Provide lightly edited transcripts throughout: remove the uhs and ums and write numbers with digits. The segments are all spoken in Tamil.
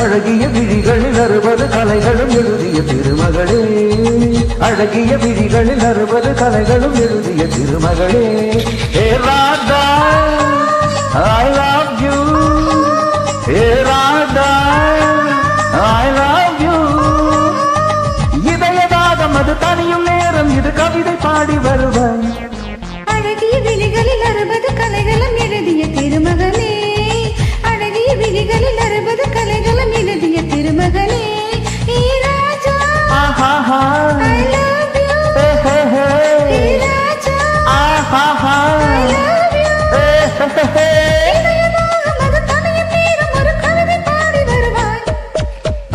அழகிய விழிகளில் 60 கலைகளும் எழுதிய திருமகளே, அழகிய விழிகளில் 60 கலைகளும் எழுதிய திருமகளே. ஹே Radha I love you, hey Radha I love you. இதயதாகம் அது தனியும் நேரம், இது கவிதை பாடி வருவாய். அழகிய விழிகளில் 60 கலைகளும் எழுதிய திருமகளே, அழகிய விழிகளில் 60 கலைகளும் எழுதிய திருமகளே. ஹே ராஜா I love you, hey Raja I love you. இதயதாகம் அது தனியும் நேரம், ஒரு கவிதை பாடி வருவாய்.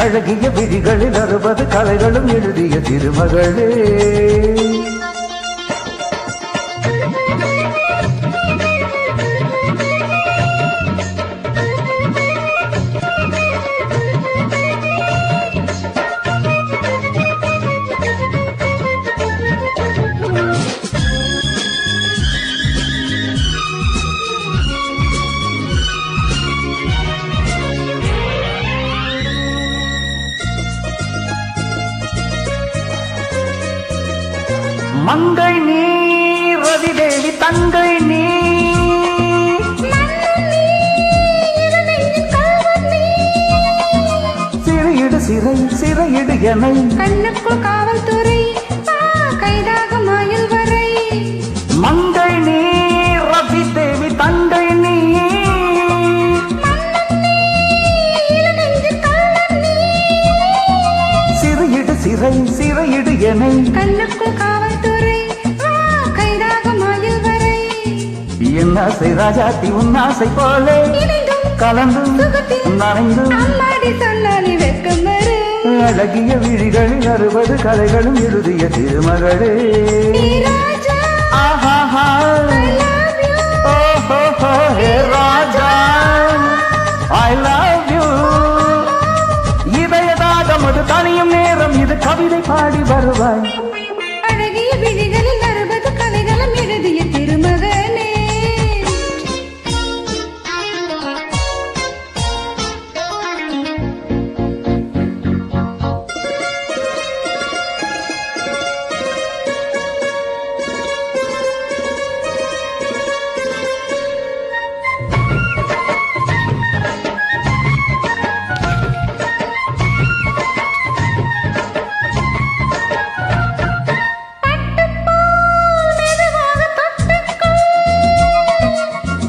அழகிய விழிகளில் 60 கலைகளும் எழுதிய திருமகளே. மங்கை நீ ரவி தேவி தங்கை நீ, சிறையிடு சிறை சிறையிடு எனை, கண்ணுக்குள் காவல்துறை கைதாக மாயல் வரை. மங்கை நீ ரவி தேவி தங்கை நீ, சிறையிடு சிறை சிறையிடு எனை, கண்ணுக்குள் காவல்துறை கைதாக மாயல் வரை. என் ஆசை ராஜாத்தி உன் ஆசை போலே கலந்து நனைந்து அம்மாடி சொன்னாலே வெக்கம் வரும். அழகிய விழிகளில் 60 கலைகளும் எழுதிய திருமகளே. ஹே ராஜா ஆஹா I love you, ஓஹோ ஹே ராஜா I love you. இதயதாகம் அது தனியும் நேரம், இது கவிதை பாடி வருவாய். அழகிய விழிகளில் 60 கலைகளும் எழுதிய திருமகனே.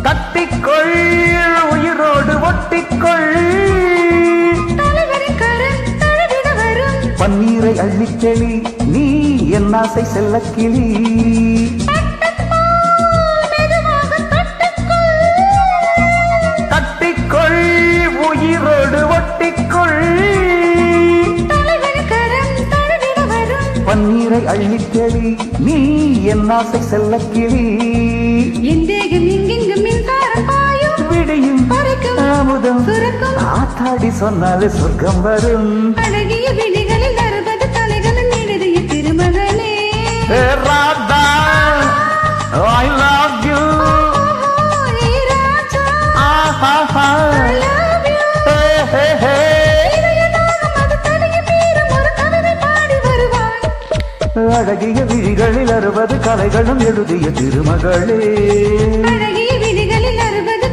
தட்டிக்கொள் உயிரோடு ஒட்டிக்கொள், தலைவரின் கரம் தழுவிட வரும். பன்னீரை அள்ளிக்கெளி நீ என் ஆசை செல்லக்கிளி. தட்டிக்கொள் உயிரோடு ஒட்டிக்கொள், தலைவரின் கரம் தழுவிட வரும். பன்னீரை அள்ளிக்கெளி நீ என் ஆசை செல்லக்கிளி. என் தேகம் எங்கெங்கும் மின்சாரம் பாயும், விடியும் பறிக்கும் அமுதம் சுரக்கும். ஆத்தாடி சொன்னாலே சொர்க்கம் வரும். அழகிய விழிகளில் 60 கலைகளும் எழுதிய திருமகளே. ஹே Radha I love you, hey Raja Aha I love you. ஹே இதயதாகம் அது தனியும் நேரம், ஒரு கவிதை பாடி வருவாய். அழகிய விழிகளில் 60 கலைகளும் எழுதிய திருமகளே. அழகிய விழிகளில் 60